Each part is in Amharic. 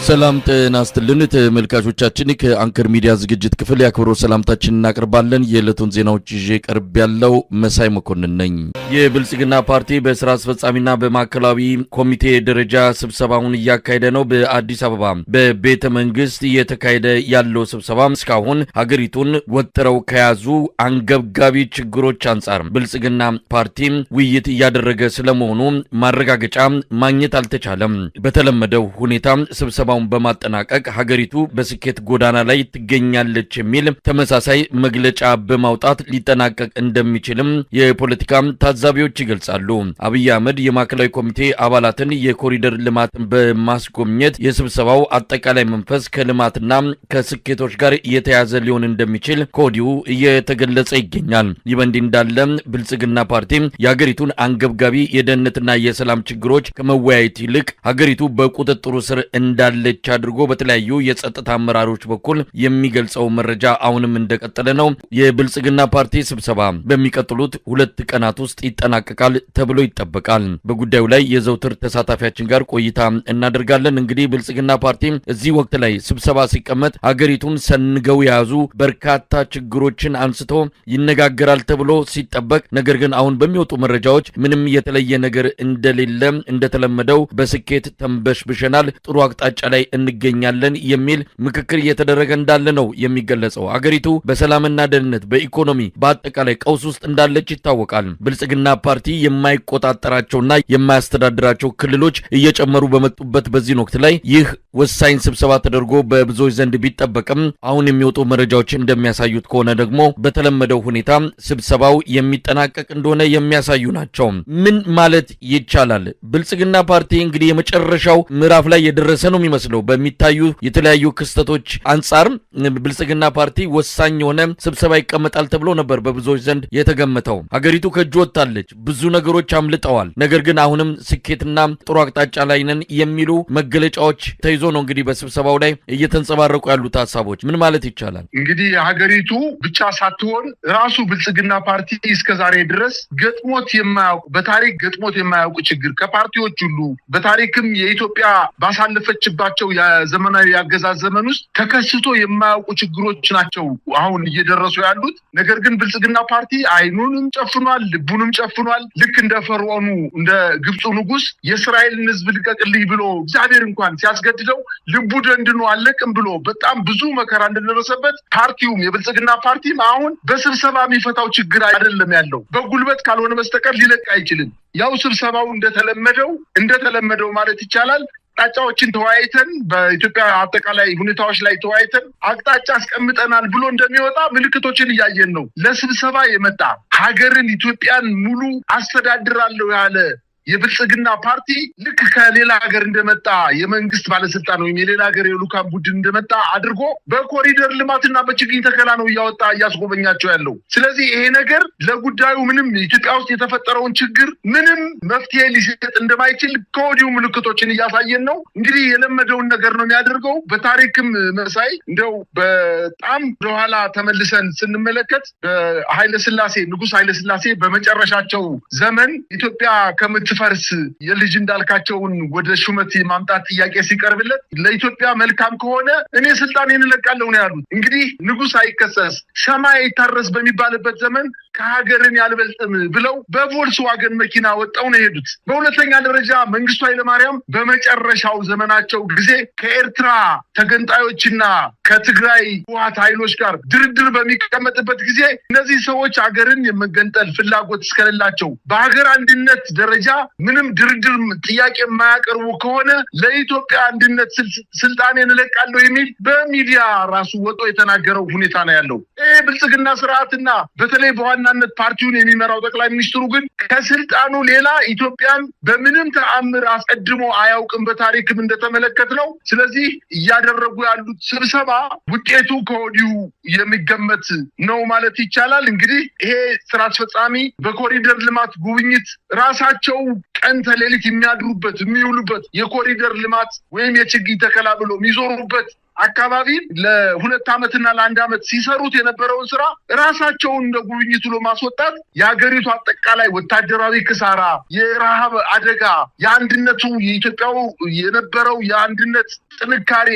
ሰላም ጤና ይስጥልን ተመልካቾቻችን ከአንከር ሚዲያ ዝግጅት ክፍል ያክብሮ ሰላምታችንን እናቀርባለን። የዕለቱን ዜናዎች ይዤ ቀርብ ያለው መሳይ መኮንን ነኝ። የብልጽግና ፓርቲ በስራ አስፈጻሚና በማዕከላዊ ኮሚቴ ደረጃ ስብሰባውን እያካሄደ ነው። በአዲስ አበባ በቤተ መንግስት እየተካሄደ ያለው ስብሰባ እስካሁን ሀገሪቱን ወጥረው ከያዙ አንገብጋቢ ችግሮች አንጻር ብልጽግና ፓርቲ ውይይት እያደረገ ስለመሆኑ ማረጋገጫ ማግኘት አልተቻለም። በተለመደው ሁኔታ ስብሰባውን በማጠናቀቅ ሀገሪቱ በስኬት ጎዳና ላይ ትገኛለች የሚል ተመሳሳይ መግለጫ በማውጣት ሊጠናቀቅ እንደሚችልም የፖለቲካ ታዛቢዎች ይገልጻሉ። አብይ አህመድ የማዕከላዊ ኮሚቴ አባላትን የኮሪደር ልማትን በማስጎብኘት የስብሰባው አጠቃላይ መንፈስ ከልማትና ከስኬቶች ጋር የተያዘ ሊሆን እንደሚችል ከወዲሁ እየተገለጸ ይገኛል። ይህ በእንዲህ እንዳለ ብልጽግና ፓርቲ የሀገሪቱን አንገብጋቢ የደህንነትና የሰላም ችግሮች ከመወያየት ይልቅ ሀገሪቱ በቁጥጥሩ ስር እንዳለች አድርጎ በተለያዩ የጸጥታ አመራሮች በኩል የሚገልጸው መረጃ አሁንም እንደቀጠለ ነው። የብልጽግና ፓርቲ ስብሰባ በሚቀጥሉት 2 ቀናት ውስጥ ይጠናቀቃል ተብሎ ይጠበቃል። በጉዳዩ ላይ የዘውትር ተሳታፊያችን ጋር ቆይታ እናደርጋለን። እንግዲህ ብልጽግና ፓርቲ እዚህ ወቅት ላይ ስብሰባ ሲቀመጥ ሀገሪቱን ሰንገው የያዙ በርካታ ችግሮችን አንስቶ ይነጋገራል ተብሎ ሲጠበቅ፣ ነገር ግን አሁን በሚወጡ መረጃዎች ምንም የተለየ ነገር እንደሌለ እንደተለመደው በስኬት ተንበሽብሸናል፣ ጥሩ አቅጣጫ ላይ እንገኛለን የሚል ምክክር እየተደረገ እንዳለ ነው የሚገለጸው። ሀገሪቱ በሰላምና ደህንነት በኢኮኖሚ በአጠቃላይ ቀውስ ውስጥ እንዳለች ይታወቃል። ብልጽግና ፓርቲ የማይቆጣጠራቸውና የማያስተዳድራቸው ክልሎች እየጨመሩ በመጡበት በዚህ ወቅት ላይ ይህ ወሳኝ ስብሰባ ተደርጎ በብዙዎች ዘንድ ቢጠበቅም አሁን የሚወጡ መረጃዎች እንደሚያሳዩት ከሆነ ደግሞ በተለመደው ሁኔታ ስብሰባው የሚጠናቀቅ እንደሆነ የሚያሳዩ ናቸው። ምን ማለት ይቻላል? ብልጽግና ፓርቲ እንግዲህ የመጨረሻው ምዕራፍ ላይ የደረሰ ነው የሚመስለው። በሚታዩ የተለያዩ ክስተቶች አንጻር ብልጽግና ፓርቲ ወሳኝ የሆነ ስብሰባ ይቀመጣል ተብሎ ነበር በብዙዎች ዘንድ የተገመተው። ሀገሪቱ ከእጅ ወጥታለች፣ ብዙ ነገሮች አምልጠዋል። ነገር ግን አሁንም ስኬትና ጥሩ አቅጣጫ ላይ ነን የሚሉ መገለጫዎች ተይዞ ነው እንግዲህ በስብሰባው ላይ እየተንጸባረቁ ያሉት ሀሳቦች። ምን ማለት ይቻላል? እንግዲህ ሀገሪቱ ብቻ ሳትሆን ራሱ ብልጽግና ፓርቲ እስከዛሬ ድረስ ገጥሞት የማያውቅ በታሪክ ገጥሞት የማያውቅ ችግር ከፓርቲዎች ሁሉ በታሪክም የኢትዮጵያ ባሳለፈችባቸው የዘመናዊ ያገዛዝ ዘመን ውስጥ ተከስቶ የማያውቁ ችግሮች ናቸው አሁን እየደረሱ ያሉት። ነገር ግን ብልጽግና ፓርቲ አይኑንም ጨፍኗል፣ ልቡንም ጨፍኗል። ልክ እንደ ፈርዖኑ እንደ ግብፁ ንጉስ የእስራኤልን ሕዝብ ልቀቅልኝ ብሎ እግዚአብሔር እንኳን ሲያስገድደው ልቡ ደንድኖ አለቅም ብሎ በጣም ብዙ መከራ እንደደረሰበት ፓርቲውም የብልጽግና ፓርቲም አሁን በስብሰባ የሚፈታው ችግር አይደለም ያለው። በጉልበት ካልሆነ በስተቀር ሊለቅ አይችልም። ያው ስብሰባው እንደተለመደው ማለት ይቻላል አቅጣጫዎችን ተወያይተን በኢትዮጵያ አጠቃላይ ሁኔታዎች ላይ ተወያይተን አቅጣጫ አስቀምጠናል ብሎ እንደሚወጣ ምልክቶችን እያየን ነው። ለስብሰባ የመጣ ሀገርን ኢትዮጵያን ሙሉ አስተዳድራለሁ ያለ የብልጽግና ፓርቲ ልክ ከሌላ ሀገር እንደመጣ የመንግስት ባለስልጣን ወይም የሌላ ሀገር የሉካን ቡድን እንደመጣ አድርጎ በኮሪደር ልማትና በችግኝ ተከላ ነው እያወጣ እያስጎበኛቸው ያለው። ስለዚህ ይሄ ነገር ለጉዳዩ ምንም ኢትዮጵያ ውስጥ የተፈጠረውን ችግር ምንም መፍትሄ ሊሰጥ እንደማይችል ከወዲሁ ምልክቶችን እያሳየን ነው። እንግዲህ የለመደውን ነገር ነው የሚያደርገው። በታሪክም መሳይ እንደው በጣም ወደኋላ ተመልሰን ስንመለከት ንጉስ ኃይለ ሥላሴ በመጨረሻቸው ዘመን ኢትዮጵያ ፈርስ የልጅ እንዳልካቸውን ወደ ሹመት ማምጣት ጥያቄ ሲቀርብለት ለኢትዮጵያ መልካም ከሆነ እኔ ስልጣኔን እለቃለሁ ነው ያሉት። እንግዲህ ንጉስ አይከሰስ ሰማይ ይታረስ በሚባልበት ዘመን ከሀገርን ያልበልጥም ብለው በቮልስዋገን መኪና ወጣው ነው የሄዱት። በሁለተኛ ደረጃ መንግስቱ ኃይለማርያም በመጨረሻው ዘመናቸው ጊዜ ከኤርትራ ተገንጣዮችና ከትግራይ ህወሓት ኃይሎች ጋር ድርድር በሚቀመጥበት ጊዜ እነዚህ ሰዎች ሀገርን የመገንጠል ፍላጎት እስከሌላቸው በሀገር አንድነት ደረጃ ምንም ድርድር ጥያቄ የማያቀርቡ ከሆነ ለኢትዮጵያ አንድነት ስልጣኔን እለቃለሁ የሚል በሚዲያ ራሱ ወጥቶ የተናገረው ሁኔታ ነው ያለው። ብልጽግና ስርዓትና በተለይ በዋናነት ፓርቲውን የሚመራው ጠቅላይ ሚኒስትሩ ግን ከስልጣኑ ሌላ ኢትዮጵያን በምንም ተአምር አስቀድሞ አያውቅም፣ በታሪክም እንደተመለከትነው። ስለዚህ እያደረጉ ያሉት ስብሰባ ውጤቱ ከወዲሁ የሚገመት ነው ማለት ይቻላል። እንግዲህ ይሄ ስራ አስፈጻሚ በኮሪደር ልማት ጉብኝት ራሳቸው ቀን ተሌሊት የሚያድሩበት የሚውሉበት የኮሪደር ልማት ወይም የችግኝ ተከላ ብሎ የሚዞሩበት አካባቢ ለ2 ዓመትና ለ1 ዓመት ሲሰሩት የነበረውን ስራ ራሳቸውን እንደ ጉብኝት ብሎ ማስወጣት የሀገሪቱ አጠቃላይ ወታደራዊ ክሳራ፣ የረሃብ አደጋ፣ የአንድነቱ የኢትዮጵያው የነበረው የአንድነት ጥንካሬ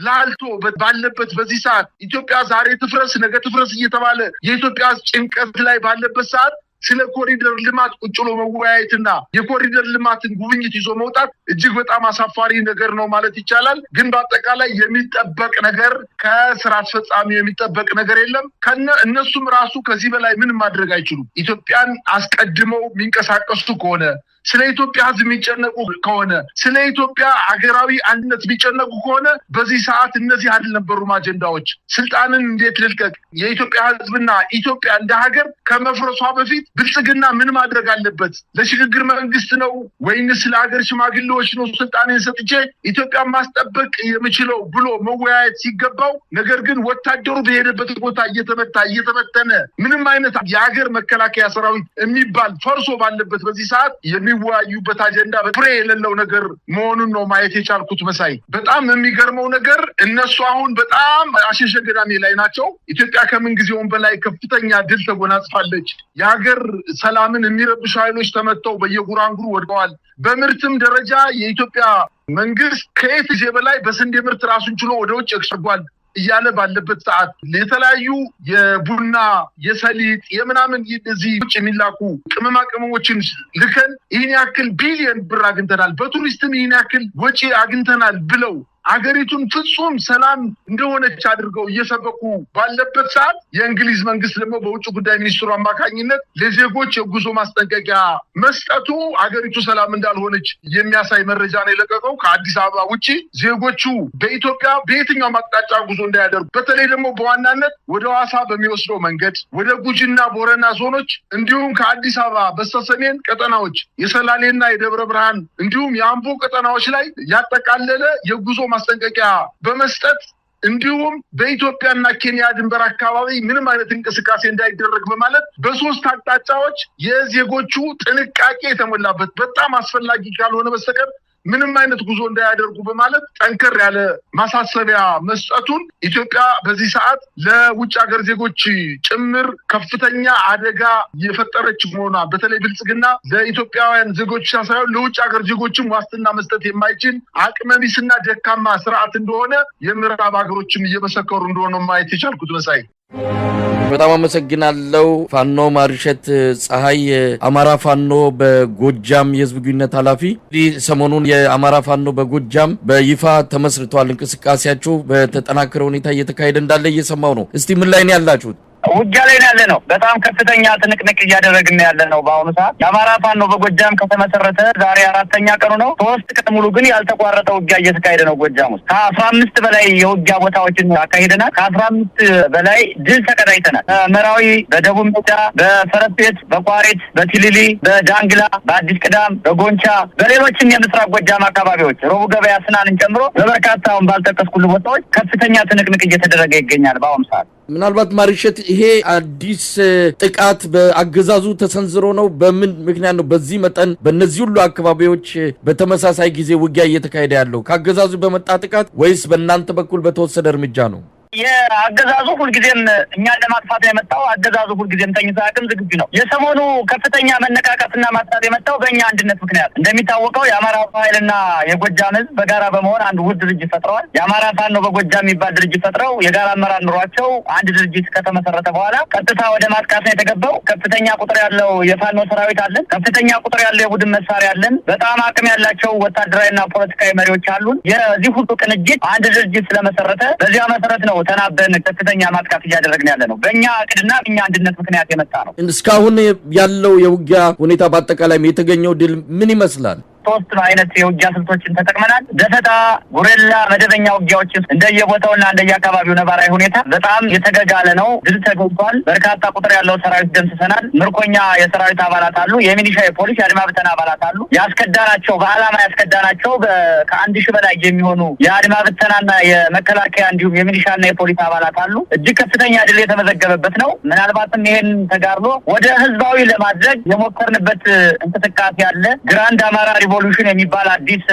ላልቶ ባለበት በዚህ ሰዓት ኢትዮጵያ ዛሬ ትፍረስ ነገ ትፍረስ እየተባለ የኢትዮጵያ ጭንቀት ላይ ባለበት ሰዓት ስለ ኮሪደር ልማት ቁጭ ብሎ መወያየትና የኮሪደር ልማትን ጉብኝት ይዞ መውጣት እጅግ በጣም አሳፋሪ ነገር ነው ማለት ይቻላል። ግን በአጠቃላይ የሚጠበቅ ነገር ከስራ አስፈጻሚ የሚጠበቅ ነገር የለም። እነሱም ራሱ ከዚህ በላይ ምንም ማድረግ አይችሉም። ኢትዮጵያን አስቀድመው የሚንቀሳቀሱ ከሆነ ስለ ኢትዮጵያ ሕዝብ የሚጨነቁ ከሆነ ስለ ኢትዮጵያ ሀገራዊ አንድነት የሚጨነቁ ከሆነ በዚህ ሰዓት እነዚህ አልነበሩም አጀንዳዎች። ስልጣንን እንዴት ልልቀቅ፣ የኢትዮጵያ ሕዝብና ኢትዮጵያ እንደ ሀገር ከመፍረሷ በፊት ብልጽግና ምን ማድረግ አለበት፣ ለሽግግር መንግስት ነው ወይንስ ለሀገር ሽማግሌዎች ነው ስልጣንን ሰጥቼ ኢትዮጵያን ማስጠበቅ የምችለው ብሎ መወያየት ሲገባው፣ ነገር ግን ወታደሩ በሄደበት ቦታ እየተበተነ ምንም አይነት የሀገር መከላከያ ሰራዊት የሚባል ፈርሶ ባለበት በዚህ ሰዓት የሚወያዩበት አጀንዳ ፍሬ የሌለው ነገር መሆኑን ነው ማየት የቻልኩት። መሳይ በጣም የሚገርመው ነገር እነሱ አሁን በጣም አሸሸገዳሜ ላይ ናቸው። ኢትዮጵያ ከምን ጊዜውም በላይ ከፍተኛ ድል ተጎናጽፋለች። የሀገር ሰላምን የሚረብሹ ኃይሎች ተመተው በየጉራንጉሩ ወድቀዋል። በምርትም ደረጃ የኢትዮጵያ መንግስት ከየት ጊዜ በላይ በስንዴ ምርት ራሱን ችሎ ወደ ውጭ ያቀርባል እያለ ባለበት ሰዓት የተለያዩ የቡና የሰሊጥ የምናምን እዚህ ውጭ የሚላኩ ቅመማ ቅመሞችን ልከን ይህን ያክል ቢሊዮን ብር አግኝተናል፣ በቱሪስትም ይህን ያክል ወጪ አግኝተናል ብለው አገሪቱን ፍጹም ሰላም እንደሆነች አድርገው እየሰበኩ ባለበት ሰዓት የእንግሊዝ መንግስት ደግሞ በውጭ ጉዳይ ሚኒስትሩ አማካኝነት ለዜጎች የጉዞ ማስጠንቀቂያ መስጠቱ አገሪቱ ሰላም እንዳልሆነች የሚያሳይ መረጃ ነው የለቀቀው። ከአዲስ አበባ ውጪ ዜጎቹ በኢትዮጵያ በየትኛው አቅጣጫ ጉዞ እንዳያደርጉ፣ በተለይ ደግሞ በዋናነት ወደ ሐዋሳ በሚወስደው መንገድ ወደ ጉጂና ቦረና ዞኖች እንዲሁም ከአዲስ አበባ በስተሰሜን ቀጠናዎች የሰላሌና የደብረ ብርሃን እንዲሁም የአምቦ ቀጠናዎች ላይ ያጠቃለለ የጉዞ ማስጠንቀቂያ በመስጠት እንዲሁም በኢትዮጵያና ኬንያ ድንበር አካባቢ ምንም አይነት እንቅስቃሴ እንዳይደረግ በማለት በሶስት አቅጣጫዎች የዜጎቹ ጥንቃቄ የተሞላበት በጣም አስፈላጊ ካልሆነ በስተቀር ምንም አይነት ጉዞ እንዳያደርጉ በማለት ጠንከር ያለ ማሳሰቢያ መስጠቱን ኢትዮጵያ በዚህ ሰዓት ለውጭ ሀገር ዜጎች ጭምር ከፍተኛ አደጋ የፈጠረች መሆኗ፣ በተለይ ብልጽግና ለኢትዮጵያውያን ዜጎች ሳይሆን ለውጭ ሀገር ዜጎችም ዋስትና መስጠት የማይችል አቅመቢስና ደካማ ስርዓት እንደሆነ የምዕራብ ሀገሮችም እየመሰከሩ እንደሆነ ማየት የቻልኩት መሳይ። በጣም አመሰግናለሁ። ፋኖ ማርሸት ፀሐይ አማራ ፋኖ በጎጃም የህዝብ ግንኙነት ኃላፊ። ሰሞኑን የአማራ ፋኖ በጎጃም በይፋ ተመስርቷል። እንቅስቃሴያችሁ በተጠናከረ ሁኔታ እየተካሄደ እንዳለ እየሰማው ነው። እስቲ ምን ላይ ነው ያላችሁት? ውጊያ ላይ ያለ ነው። በጣም ከፍተኛ ትንቅንቅ እያደረግን ያለ ነው። በአሁኑ ሰዓት የአማራ ፋኖ በጎጃም ከተመሰረተ ዛሬ 4ኛ ቀኑ ነው። 3 ቀን ሙሉ ግን ያልተቋረጠ ውጊያ እየተካሄደ ነው። ጎጃም ውስጥ ከ15 በላይ የውጊያ ቦታዎችን አካሂደናል። ከ15 በላይ ድል ተቀዳጅተናል። በመራዊ፣ በደቡብ ሜጫ፣ በፈረስቤት፣ በቋሪት፣ በቲሊሊ፣ በዳንግላ፣ በአዲስ ቅዳም፣ በጎንቻ፣ በሌሎችም የምስራቅ ጎጃም አካባቢዎች ሮቡ ገበያ ስናንን ጨምሮ በበርካታውን ባልጠቀስኩልህ ቦታዎች ከፍተኛ ትንቅንቅ እየተደረገ ይገኛል በአሁኑ ሰዓት። ምናልባት ማርሸት ይሄ አዲስ ጥቃት በአገዛዙ ተሰንዝሮ ነው? በምን ምክንያት ነው በዚህ መጠን በእነዚህ ሁሉ አካባቢዎች በተመሳሳይ ጊዜ ውጊያ እየተካሄደ ያለው? ከአገዛዙ በመጣ ጥቃት ወይስ በእናንተ በኩል በተወሰደ እርምጃ ነው? የአገዛዙ ሁልጊዜም እኛን ለማጥፋት የመጣው አገዛዙ ሁልጊዜም ተኝቶ አቅም ዝግጁ ነው። የሰሞኑ ከፍተኛ መነቃቃትና ማጥፋት የመጣው በእኛ አንድነት ምክንያት። እንደሚታወቀው የአማራ ፋይልና የጎጃም ህዝብ በጋራ በመሆን አንድ ውድ ድርጅት ፈጥረዋል። የአማራ ፋኖ በጎጃም የሚባል ድርጅት ፈጥረው የጋራ አመራር ኑሯቸው አንድ ድርጅት ከተመሰረተ በኋላ ቀጥታ ወደ ማጥቃት ነው የተገባው። ከፍተኛ ቁጥር ያለው የፋኖ ሰራዊት አለን። ከፍተኛ ቁጥር ያለው የቡድን መሳሪያ አለን። በጣም አቅም ያላቸው ወታደራዊና ፖለቲካዊ መሪዎች አሉን። የዚህ ሁሉ ቅንጅት አንድ ድርጅት ስለመሰረተ በዚያ መሰረት ነው ተናበን ከፍተኛ ማጥቃት እያደረግን ያለ ነው። በእኛ እቅድና በእኛ አንድነት ምክንያት የመጣ ነው። እስካሁን ያለው የውጊያ ሁኔታ በአጠቃላይ የተገኘው ድል ምን ይመስላል? ሶስት አይነት የውጊያ ስልቶችን ተጠቅመናል። ደፈጣ፣ ጉሬላ፣ መደበኛ ውጊያዎች እንደየቦታውና እንደየአካባቢው ነባራዊ ሁኔታ በጣም የተገጋለ ነው። ድል ተገኝቷል። በርካታ ቁጥር ያለው ሰራዊት ደምስሰናል። ምርኮኛ የሰራዊት አባላት አሉ። የሚሊሻ፣ የፖሊስ፣ የአድማ ብተና አባላት አሉ። ያስከዳናቸው በአላማ ያስከዳናቸው ከ1000 በላይ የሚሆኑ የአድማ ብተናና የመከላከያ እንዲሁም የሚሊሻና የፖሊስ አባላት አሉ። እጅግ ከፍተኛ ድል የተመዘገበበት ነው። ምናልባትም ይሄን ተጋርሎ ወደ ህዝባዊ ለማድረግ የሞከርንበት እንቅስቃሴ አለ። ግራንድ አማራ ሪቮሉሽን የሚባል አዲስ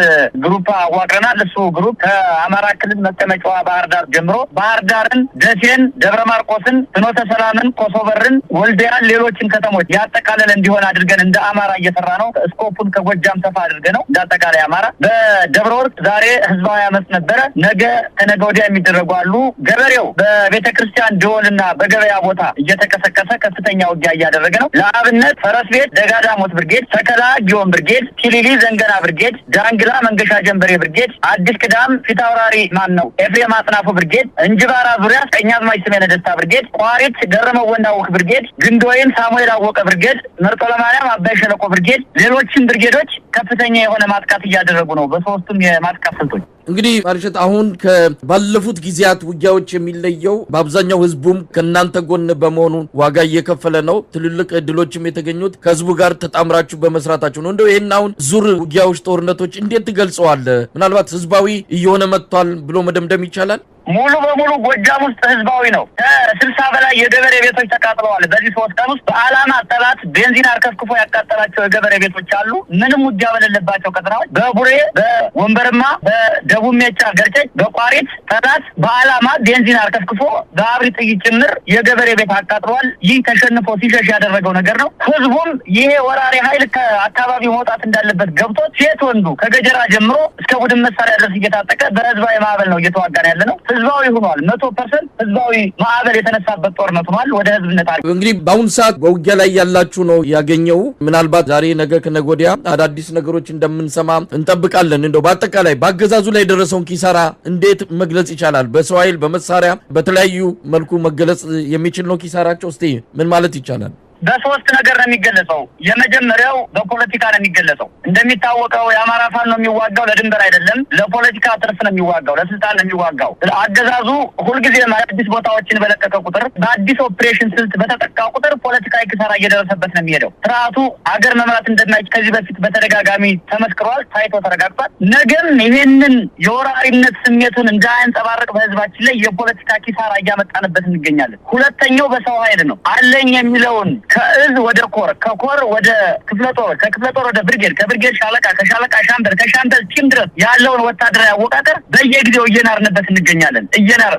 ግሩፕ አዋቅረናል። እሱ ግሩፕ ከአማራ ክልል መቀመጫዋ ባህር ዳር ጀምሮ ባህር ዳርን፣ ደሴን፣ ደብረ ማርቆስን፣ ፍኖተ ሰላምን፣ ኮሶበርን፣ ወልዲያን፣ ሌሎችን ከተሞች ያጠቃለለ እንዲሆን አድርገን እንደ አማራ እየሰራ ነው። ስኮፑን ከጎጃም ሰፋ አድርገን ነው እንዳጠቃላይ አማራ። በደብረ ወርቅ ዛሬ ህዝባዊ አመጽ ነበረ። ነገ ከነገ ወዲያ የሚደረጉ አሉ። ገበሬው በቤተክርስቲያን ደወልና በገበያ ቦታ እየተቀሰቀሰ ከፍተኛ ውጊያ እያደረገ ነው። ለአብነት ፈረስ ቤት ደጋዳሞት ብርጌድ፣ ሰከላ ጊዮን ብርጌድ፣ ቲሊሊ ዘንገና ብርጌድ፣ ዳንግላ መንገሻ ጀንበሬ ብርጌድ፣ አዲስ ቅዳም ፊታውራሪ ማን ነው ኤፍሬም አጥናፉ ብርጌድ፣ እንጅባራ ዙሪያ ቀኛዝማች ስሜነ ደስታ ብርጌድ፣ ቋሪት ገረመው ወንዳውክ ብርጌድ፣ ግንዶይን ሳሙኤል አወቀ ብርጌድ፣ መርጦ ለማርያም አባይ ሸለቆ ብርጌድ፣ ሌሎችም ብርጌዶች ከፍተኛ የሆነ ማጥቃት እያደረጉ ነው በሶስቱም የማጥቃት ስልቶች። እንግዲህ ማርሸት አሁን ከባለፉት ጊዜያት ውጊያዎች የሚለየው በአብዛኛው ህዝቡም ከናንተ ጎን በመሆኑ ዋጋ እየከፈለ ነው። ትልልቅ እድሎችም የተገኙት ከህዝቡ ጋር ተጣምራችሁ በመስራታችሁ ነው። እንደው ይሄን አሁን ዙር ውጊያዎች፣ ጦርነቶች እንዴት ትገልጸዋለህ? ምናልባት ህዝባዊ እየሆነ መጥቷል ብሎ መደምደም ይቻላል? ሙሉ በሙሉ ጎጃም ውስጥ ህዝባዊ ነው። ከ60 በላይ የገበሬ ቤቶች ተቃጥለዋል። በዚህ 3 ቀን ውስጥ በአላማ ጠላት ቤንዚን አርከፍክፎ ያቃጠላቸው የገበሬ ቤቶች አሉ። ምንም ውጊያ በሌለባቸው ቀጠናዎች በቡሬ፣ በወንበርማ፣ በደቡብ ሜጫ ገርጨጭ፣ በቋሪት ጠላት በአላማ ቤንዚን አርከፍክፎ በአብሪ ጥይት ጭምር የገበሬ ቤት አቃጥለዋል። ይህ ተሸንፎ ሲሸሽ ያደረገው ነገር ነው። ህዝቡም ይሄ ወራሪ ኃይል ከአካባቢው መውጣት እንዳለበት ገብቶ ሴት ወንዱ ከገጀራ ጀምሮ እስከ ቡድን መሳሪያ ድረስ እየታጠቀ በህዝባዊ ማዕበል ነው እየተዋጋን ያለ ነው። ህዝባዊ ሆኗል። 100% ህዝባዊ ማዕበል የተነሳበት ጦርነት ሆኗል። ወደ ህዝብነት አለ። እንግዲህ በአሁን ሰዓት በውጊያ ላይ ያላችሁ ነው ያገኘው። ምናልባት ዛሬ ነገ ከነገ ወዲያ አዳዲስ ነገሮች እንደምንሰማ እንጠብቃለን። እንደው በአጠቃላይ በአገዛዙ ላይ የደረሰውን ኪሳራ እንዴት መግለጽ ይቻላል? በሰው ኃይል፣ በመሳሪያ፣ በተለያዩ መልኩ መገለጽ የሚችል ነው ኪሳራቸው። እስቲ ምን ማለት ይቻላል? በሶስት ነገር ነው የሚገለጸው። የመጀመሪያው በፖለቲካ ነው የሚገለጸው። እንደሚታወቀው የአማራ ፋኖ ነው የሚዋጋው ለድንበር አይደለም፣ ለፖለቲካ ትርፍ ነው የሚዋጋው፣ ለስልጣን ነው የሚዋጋው። አገዛዙ ሁልጊዜ አዲስ ቦታዎችን በለቀቀ ቁጥር፣ በአዲስ ኦፕሬሽን ስልት በተጠቃ ቁጥር ፖለቲካዊ ኪሳራ እየደረሰበት ነው የሚሄደው። ስርዓቱ አገር መምራት እንደማይችል ከዚህ በፊት በተደጋጋሚ ተመስክሯል፣ ታይቶ ተረጋግጧል። ነገም ይሄንን የወራሪነት ስሜቱን እንዳያንጸባርቅ በህዝባችን ላይ የፖለቲካ ኪሳራ እያመጣንበት እንገኛለን። ሁለተኛው በሰው ኃይል ነው። አለኝ የሚለውን ከእዝ ወደ ኮር፣ ከኮር ወደ ክፍለ ጦር፣ ከክፍለ ጦር ወደ ብርጌድ፣ ከብርጌድ ሻለቃ፣ ከሻለቃ ሻምበል፣ ከሻምበል ቲም ድረስ ያለውን ወታደራዊ አወቃቀር በየጊዜው እየናርንበት እንገኛለን።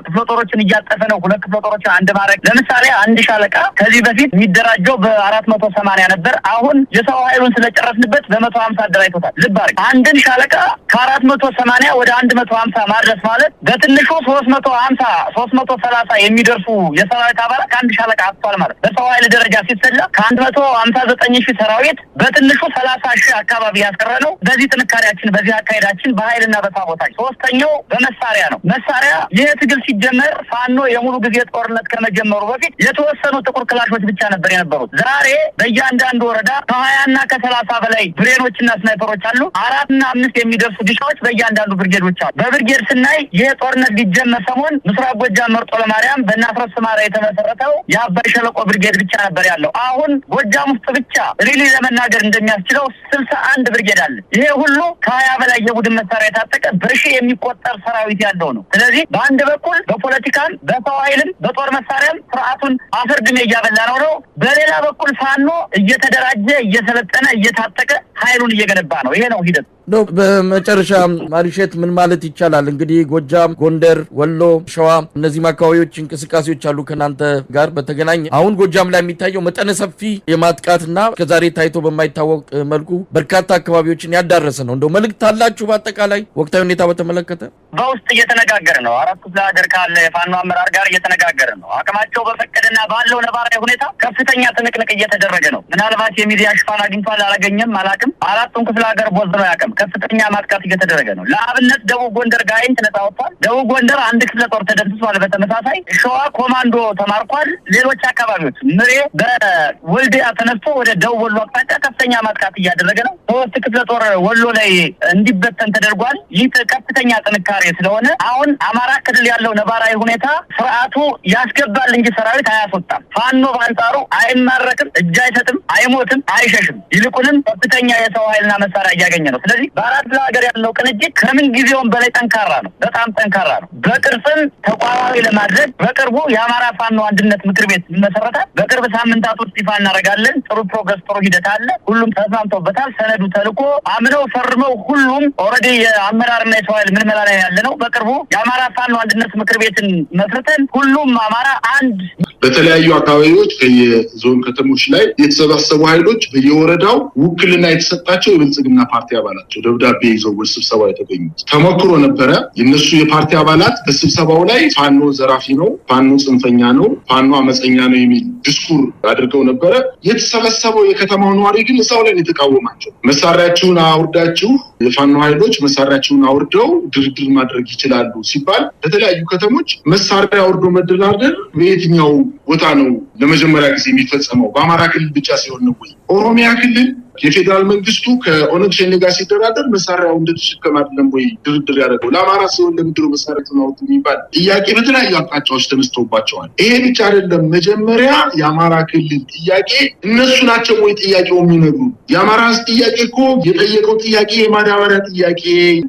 ክፍለ ጦሮችን እያጠፈ ነው። 2 ክፍለ ጦሮችን አንድ ማድረግ። ለምሳሌ አንድ ሻለቃ ከዚህ በፊት የሚደራጀው በ480 ነበር። አሁን የሰው ኃይሉን ስለጨረስንበት በ150 አደራጅቶታል። ልብ አድርግ። አንድን ሻለቃ ከ480 ወደ 150 ማድረስ ማለት በትንሹ 350 330 የሚደርሱ የሰራዊት አባላት ከአንድ ሻለቃ አጥቷል ማለት በሰው ኃይል ደረጃ ሲሰላ ከ159,000 ሰራዊት በትንሹ 30,000 አካባቢ ያስቀረ ነው። በዚህ ጥንካሬያችን፣ በዚህ አካሄዳችን በኃይልና በታቦታችን። ሶስተኛው በመሳሪያ ነው። መሳሪያ ይህ ትግል ሲጀመር ፋኖ የሙሉ ጊዜ ጦርነት ከመጀመሩ በፊት የተወሰኑ ጥቁር ክላሾች ብቻ ነበር የነበሩት። ዛሬ በእያንዳንዱ ወረዳ ከ20 እና ከ30 በላይ ብሬኖችና ስናይፐሮች አሉ። 4 እና 5 የሚደርሱ ዲሻዎች በእያንዳንዱ ብርጌዶች አሉ። በብርጌድ ስናይ ይህ ጦርነት ሊጀመር ሰሞን ምስራቅ ጎጃም መርጦ ለማርያም በእናፍረስ ማራ የተመሰረተው የአባይ ሸለቆ ብርጌድ ብቻ ነበር ያለው። አሁን ጎጃም ውስጥ ብቻ ሪሊ ለመናገር እንደሚያስችለው 61 ብርጌድ አለ። ይሄ ሁሉ ከ20 በላይ የቡድን መሳሪያ የታጠቀ በሺህ የሚቆጠር ሰራዊት ያለው ነው። ስለዚህ በአንድ በኩል በፖለቲካም፣ በሰው ኃይልም፣ በጦር መሳሪያም ስርዓቱን አፈርድሜ እያበላ ነው። በሌላ በኩል ፋኖ እየተደራጀ እየሰለጠነ እየታጠቀ ኃይሉን እየገነባ ነው። ይሄ ነው ሂደት ነው። በመጨረሻ ማሪሸት ምን ማለት ይቻላል? እንግዲህ ጎጃም፣ ጎንደር፣ ወሎ፣ ሸዋ እነዚህ አካባቢዎች እንቅስቃሴዎች አሉ ከናንተ ጋር በተገናኘ አሁን ጎጃም ላይ የሚታየው መጠነ ሰፊ የማጥቃትና ከዛሬ ታይቶ በማይታወቅ መልኩ በርካታ አካባቢዎችን ያዳረሰ ነው። እንደው መልእክት አላችሁ በአጠቃላይ ወቅታዊ ሁኔታ በተመለከተ? በውስጥ እየተነጋገርን ነው። 4 ክፍለ ሀገር ካለ የፋኖ አመራር ጋር እየተነጋገርን ነው። አቅማቸው በፈቀደና ባለው ነባራዊ ሁኔታ ከፍተኛ ትንቅንቅ እየተደረገ ነው። ምናልባት የሚዲያ ሽፋን አግኝቷል አላገኘም አላቅም። 4ቱም ክፍለ ሀገር ቦዝ ነው ያቀም ከፍተኛ ማጥቃት እየተደረገ ነው። ለአብነት ደቡብ ጎንደር ጋይንት ነፃ ወጥቷል። ደቡብ ጎንደር አንድ ክፍለ ጦር ተደምስሷል። በተመሳሳይ ሸዋ ኮማንዶ ተማርኳል። ሌሎች አካባቢዎች ምሬ በወልዲያ ተነስቶ ወደ ደቡብ ወሎ አቅጣጫ ከፍተኛ ማጥቃት እያደረገ ነው። 3 ክፍለ ጦር ወሎ ላይ እንዲበተን ተደርጓል። ይህ ከፍተኛ ጥንካሬ ስለሆነ አሁን አማራ ክልል ያለው ነባራዊ ሁኔታ ስርዓቱ ያስገባል እንጂ ሰራዊት አያስወጣም። ፋኖ በአንጻሩ አይማረክም፣ እጅ አይሰጥም፣ አይሞትም፣ አይሸሽም። ይልቁንም ከፍተኛ የሰው ኃይልና መሳሪያ እያገኘ ነው። ስለዚህ በአራት ሀገር ያለው ቅንጅት ከምን ጊዜውም በላይ ጠንካራ ነው። በጣም ጠንካራ ነው። በቅርጽም ተቋማዊ ለማድረግ በቅርቡ የአማራ ፋኖ አንድነት ምክር ቤት ይመሰረታል። በቅርብ ሳምንታት ውስጥ ይፋ እናደርጋለን። ጥሩ ፕሮግረስ፣ ጥሩ ሂደት አለ። ሁሉም ተስማምተውበታል። ሰነዱ ተልኮ አምነው ፈርመው ሁሉም ኦልሬዲ የአመራርና የሰው ኃይል ምልመላ ላይ ያለ ነው። በቅርቡ የአማራ ፋኖ አንድነት ምክር ቤትን መስርተን ሁሉም አማራ አንድ በተለያዩ አካባቢዎች ከየዞን ከተሞች ላይ የተሰባሰቡ ኃይሎች በየወረዳው ውክልና የተሰጣቸው የብልጽግና ፓርቲ አባላቸው ደብዳቤ ይዘው ወደ ስብሰባ የተገኙት ተሞክሮ ነበረ። የነሱ የፓርቲ አባላት በስብሰባው ላይ ፋኖ ዘራፊ ነው፣ ፋኖ ጽንፈኛ ነው፣ ፋኖ አመፀኛ ነው የሚል ዲስኩር አድርገው ነበረ። የተሰበሰበው የከተማው ነዋሪ ግን እዛው ላይ የተቃወማቸው መሳሪያችሁን አውርዳችሁ የፋኖ ኃይሎች መሳሪያችሁን አውርደው ድርድር ማድረግ ይችላሉ ሲባል በተለያዩ ከተሞች መሳሪያ አውርዶ መደራደር በየትኛው ቦታ ነው ለመጀመሪያ ጊዜ የሚፈጸመው? በአማራ ክልል ብቻ ሲሆን ነው ወይ? ኦሮሚያ ክልል የፌዴራል መንግስቱ ከኦነግ ሸኔ ጋር ሲደራደር መሳሪያው እንደተሸከመ አይደለም ወይ ድርድር ያደረገው? ለአማራ ሲሆን ለምንድን ነው መሳሪያውን አውጥቶ የሚባል ጥያቄ በተለያዩ አቅጣጫዎች ተነስተውባቸዋል። ይሄ ብቻ አይደለም። መጀመሪያ የአማራ ክልል ጥያቄ እነሱ ናቸው ወይ ጥያቄው የሚነግሩ? የአማራ ህዝብ ጥያቄ እኮ የጠየቀው ጥያቄ የማዳበሪያ ጥያቄ፣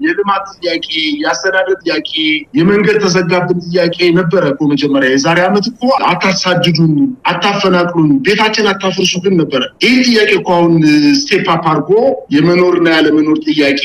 የልማት ጥያቄ፣ የአስተዳደር ጥያቄ፣ የመንገድ ተዘጋብን ጥያቄ ነበረ እኮ መጀመሪያ። የዛሬ ዓመት እኮ አታሳድዱን፣ አታፈናቅሉን፣ ቤታችን አታፍርሱ ግን ነበረ። ይህ ጥያቄ እኮ አሁን ስቴፕ አፕ አድርጎ የመኖርና ያለመኖር ጥያቄ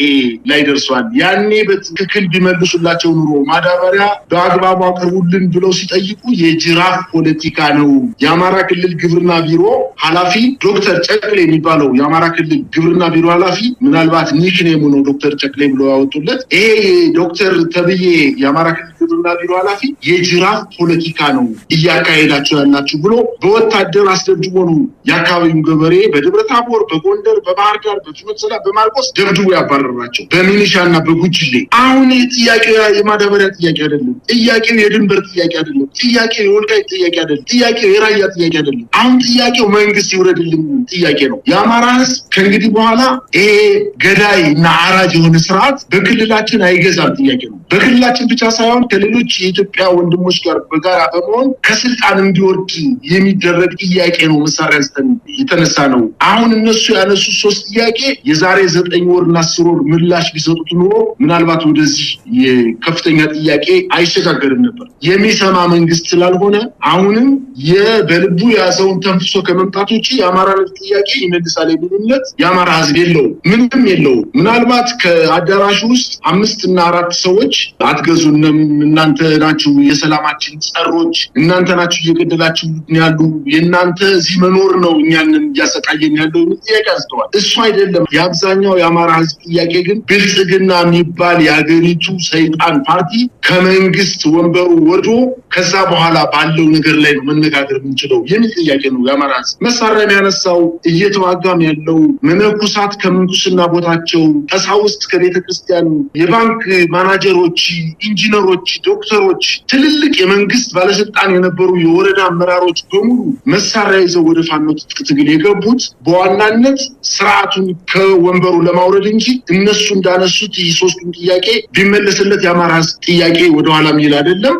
ላይ ደርሷል። ያኔ በትክክል ቢመልሱላቸው ኑሮ ማዳበሪያ በአግባቡ አቅርቡልን ብለው ሲጠይቁ የጅራፍ ፖለቲካ ነው። የአማራ ክልል ግብርና ቢሮ ኃላፊ ዶክተር ጨቅሌ የሚባለው የአማራ ክልል ግብርና ቢሮ ኃላፊ ምናልባት ኒክኔሙ ነው ዶክተር ጨቅሌ ብለው ያወጡለት። ይሄ ዶክተር ተብዬ የአማራ ክልል ግብርና ቢሮ ኃላፊ የጅራፍ ፖለቲካ ነው እያካሄዳቸው ያላችሁ ብሎ በወታደር አስደብድቦ ነው የአካባቢው ገበሬ በደብረ ታቦር፣ በጎንደር፣ በባህር ዳር፣ በፍኖተ ሰላም፣ በማርቆስ ደብድቦ ያባረራቸው በሚሊሻና በጉጅሌ። አሁን ጥያቄው የማዳበሪያ ጥያቄ አይደለም። ጥያቄው የድንበር ጥያቄ አይደለም። ጥያቄው የወልቃይት ጥያቄ አይደለም። ጥያቄው የራያ ጥያቄ አይደለም። አሁን ጥያቄው መንግስት ይውረድልን ጥያቄ ነው። የአማራ ህዝብ ከእንግዲህ በኋላ ይሄ ገዳይ እና አራጅ የሆነ ስርዓት በክልላችን አይገዛም ጥያቄ ነው። በክልላችን ብቻ ሳይሆን ከሌሎች የኢትዮጵያ ወንድሞች ጋር በጋራ በመሆን ከስልጣን እንዲወርድ የሚደረግ ጥያቄ ነው። መሳሪያ የተነሳ ነው። አሁን እነሱ ያነሱ 3 ጥያቄ የዛሬ 9 ወርና 10 ወር ምላሽ ቢሰጡት ኖሮ ምናልባት ወደዚህ የከፍተኛ ጥያቄ አይሸጋገርም ነበር። የሚሰማ መንግስት ስላልሆነ አሁንም በልቡ ያዘውን ተንፍሶ ከመምጣት ውጪ የአማራ ጥያቄ ይመልሳል የሚልነት የአማራ ህዝብ የለው፣ ምንም የለው። ምናልባት ከአዳራሹ ውስጥ 5 እና 4 ሰዎች አትገዙንም፣ እናንተ ናችሁ የሰላማችን ጸሮች፣ እናንተ ናችሁ እየገደላችሁ ያሉ፣ የእናንተ እዚህ መኖር ነው እኛንን እያሰቃየን ያለው ጥያቄ አንስተዋል። እሱ አይደለም የአብዛኛው የአማራ ህዝብ ጥያቄ። ግን ብልጽግና የሚባል የሀገሪቱ ሰይጣን ፓርቲ ከመንግስት ወንበሩ ወርዶ ከዛ በኋላ ባለው ነገር ላይ ነው መነጋገር የምንችለው የሚል ጥያቄ ነው። የአማራ ህዝብ መሳሪያ ያነሳው እየተዋጋም ያለው መነኩሳት ከምንኩስና ቦታቸው፣ ቀሳውስት ከቤተክርስቲያን፣ የባንክ ማናጀሮች፣ ኢንጂነሮች፣ ዶክተሮች፣ ትልልቅ የመንግስት ባለስልጣን የነበሩ የወረዳ አመራሮች በሙሉ መሳሪያ ይዘው ወደ ፋኖ ትጥቅ ትግል የገቡት በዋናነት ስርዓቱን ከወንበሩ ለማውረድ እንጂ እነሱ እንዳነሱት ይህ 3ቱን ጥያቄ ቢመለስለት የአማራ ህዝብ ጥያቄ ወደኋላ የሚል አይደለም።